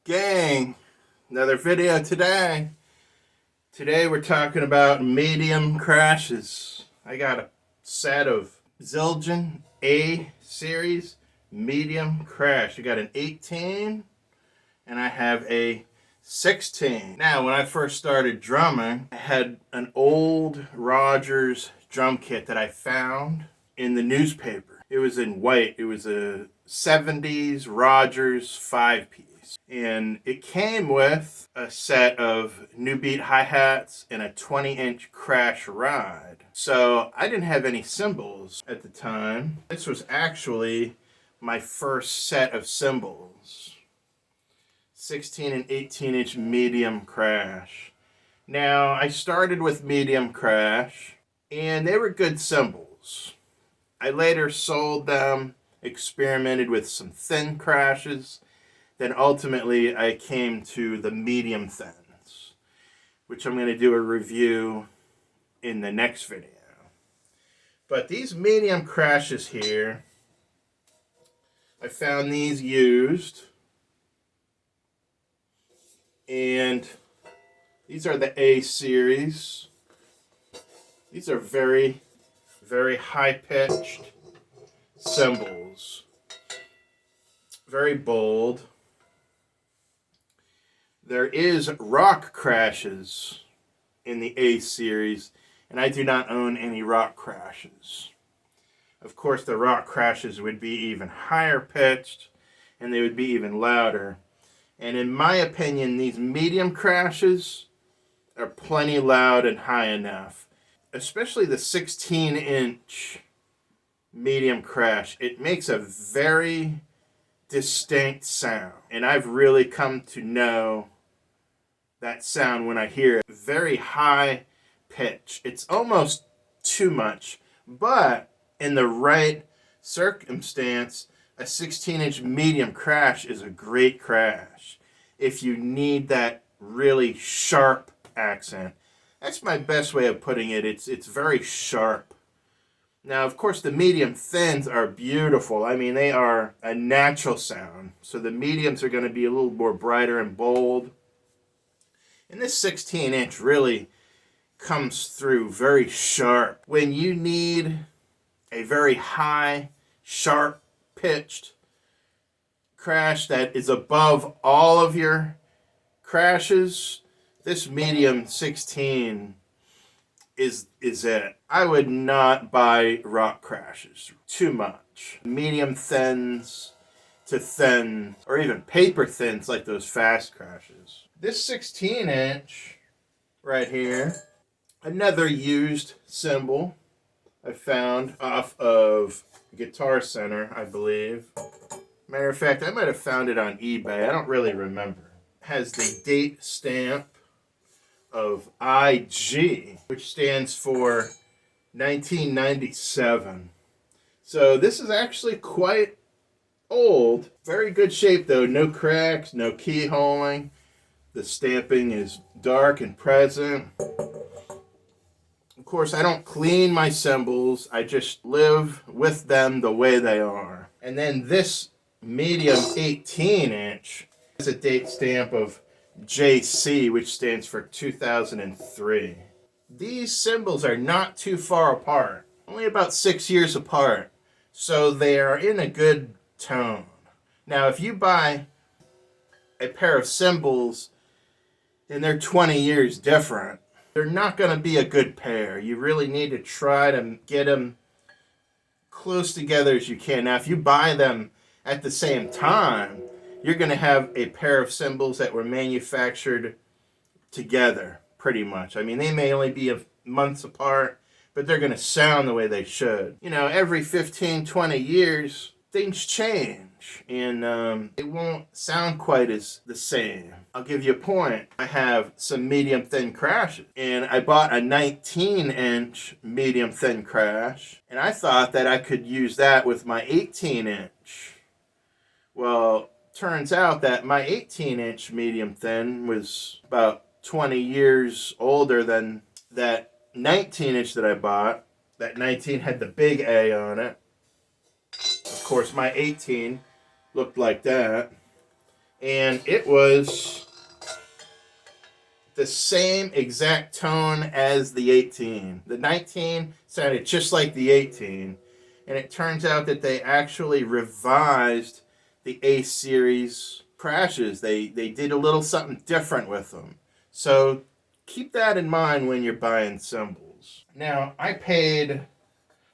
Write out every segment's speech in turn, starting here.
Gang, another video today. Today we're talking about medium crashes. I got a set of Zildjian A series medium crash. I got an 18 and I have a 16. Now, when I first started drumming, I had an old Rogers drum kit that I found in the newspaper. It was in white. It was a 70s Rogers 5-piece. And it came with a set of new beat hi-hats and a 20-inch crash ride. So I didn't have any cymbals at the time. This was actually my first set of cymbals. 16 and 18-inch medium crash. Now, I started with medium crash, and they were good cymbals. I later sold them, experimented with some thin crashes. Then ultimately I came to the medium thins, which I'm going to do a review in the next video. But these medium crashes here, I found these used. And these are the A series. These are very, very high-pitched cymbals. Very bold. There is rock crashes in the A series, and I do not own any rock crashes. Of course, the rock crashes would be even higher pitched, and they would be even louder. And in my opinion, these medium crashes are plenty loud and high enough. Especially the 16-inch medium crash. It makes a very distinct sound. And I've really come to know that sound when I hear it. Very high pitch. It's almost too much. But in the right circumstance, a 16-inch medium crash is a great crash. If you need that really sharp accent. That's my best way of putting it. It's very sharp. Now, of course, the medium thins are beautiful. I mean, they are a natural sound. So the mediums are going to be a little more brighter and bold. And this 16-inch really comes through very sharp. When you need a very high, sharp-pitched crash that is above all of your crashes, this medium 16 is it. I would not buy rock crashes. Too much. Medium thins to thin, or even paper thins like those fast crashes. This 16-inch right here, another used cymbal I found off of Guitar Center, I believe. Matter of fact, I might have found it on eBay. I don't really remember. It has the date stamp of IG, which stands for 1997. So this is actually quite old. Very good shape though. No cracks, no keyholing. The stamping is dark and present. Of course, I don't clean my cymbals. I just live with them the way they are. And then this medium 18-inch has a date stamp of JC, which stands for 2003. These cymbals are not too far apart, only about 6 years apart, so they are in a good tone. Now, if you buy a pair of cymbals and they're 20 years different, they're not going to be a good pair. You really need to try to get them close together as you can. Now, if you buy them at the same time, you're going to have a pair of cymbals that were manufactured together, pretty much. I mean, they may only be months apart, but they're going to sound the way they should. You know, every 15, 20 years, things change, and it won't sound quite as the same. I'll give you a point. I have some medium thin crashes, and I bought a 19-inch medium thin crash, and I thought that I could use that with my 18-inch. Well, turns out that my 18-inch medium thin was about 20 years older than that 19-inch that I bought. That 19 had the big A on it. Of course, my 18 looked like that. And it was the same exact tone as the 18. The 19 sounded just like the 18. And it turns out that they actually revised the A series crashes. They did a little something different with them. So keep that in mind when you're buying cymbals. Now, I paid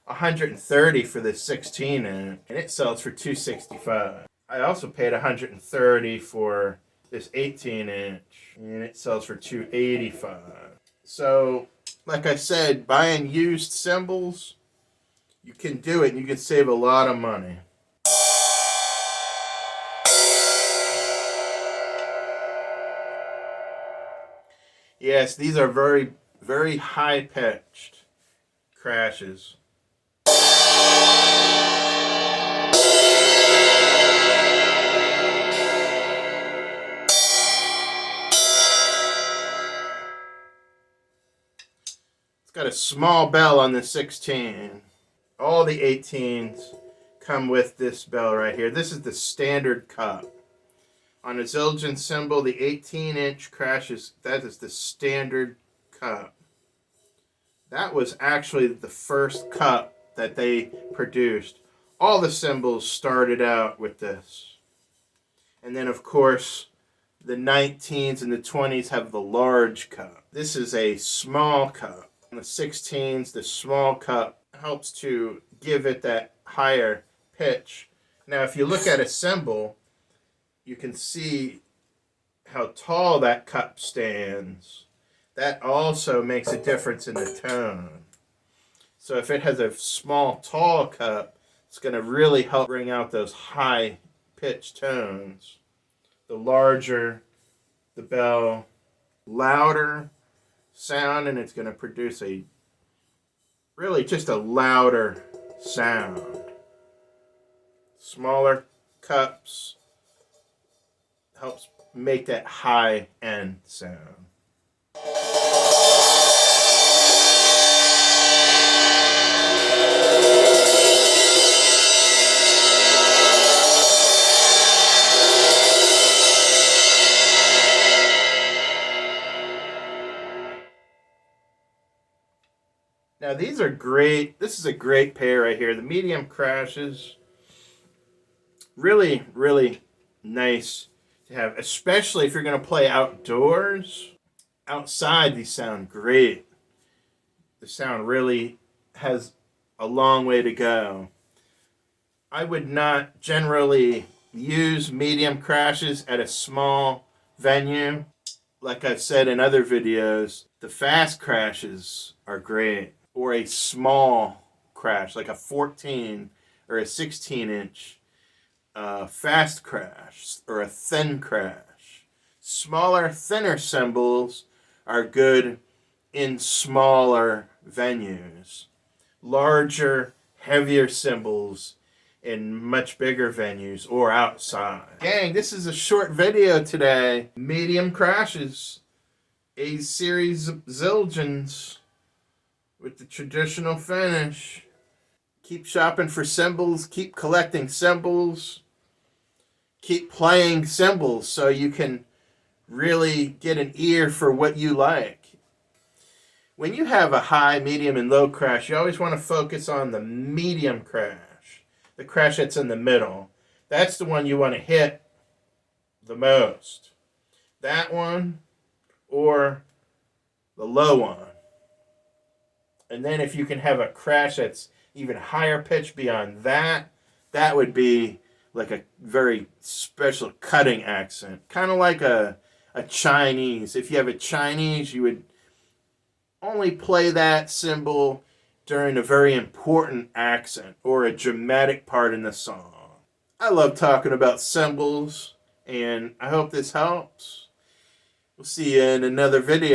$130 for this 16 inch, and it sells for $265. I also paid $130 for this 18 inch, and it sells for $285. So, like I said, buying used cymbals, you can do it and you can save a lot of money. Yes, these are very, very high-pitched crashes. It's got a small bell on the 16. All the 18s come with this bell right here. This is the standard cup. On a Zildjian cymbal, the 18-inch crashes, that is the standard cup. That was actually the first cup that they produced. All the cymbals started out with this. And then, of course, the 19s and the 20s have the large cup. This is a small cup. On the 16s, the small cup helps to give it that higher pitch. Now, if you look at a cymbal, you can see how tall that cup stands. That also makes a difference in the tone. So if it has a small, tall cup, it's going to really help bring out those high-pitched tones. The larger the bell, louder sound, and it's going to produce a really just a louder sound. Smaller cups helps make that high-end sound. Now these are great. This is a great pair right here. The medium crashes. Really, really nice to have, especially if you're going to play outdoors. Outside, these sound great. The sound really has a long way to go. I would not generally use medium crashes at a small venue. Like I've said in other videos, the fast crashes are great. Or a small crash, like a 14 or a 16-inch fast crash or a thin crash. Smaller, thinner cymbals are good in smaller venues. Larger, heavier cymbals in much bigger venues or outside. Gang, this is a short video today. Medium crashes, A series Zildjians with the traditional finish. Keep shopping for cymbals, keep collecting cymbals, keep playing cymbals so you can really get an ear for what you like. When you have a high, medium, and low crash, you always want to focus on the medium crash, the crash that's in the middle. That's the one you want to hit the most. That one or the low one. And then if you can have a crash that's even higher pitch beyond that, that would be like a very special cutting accent. Kind of like a Chinese. If you have a Chinese, you would only play that cymbal during a very important accent or a dramatic part in the song. I love talking about cymbals, and I hope this helps. We'll see you in another video.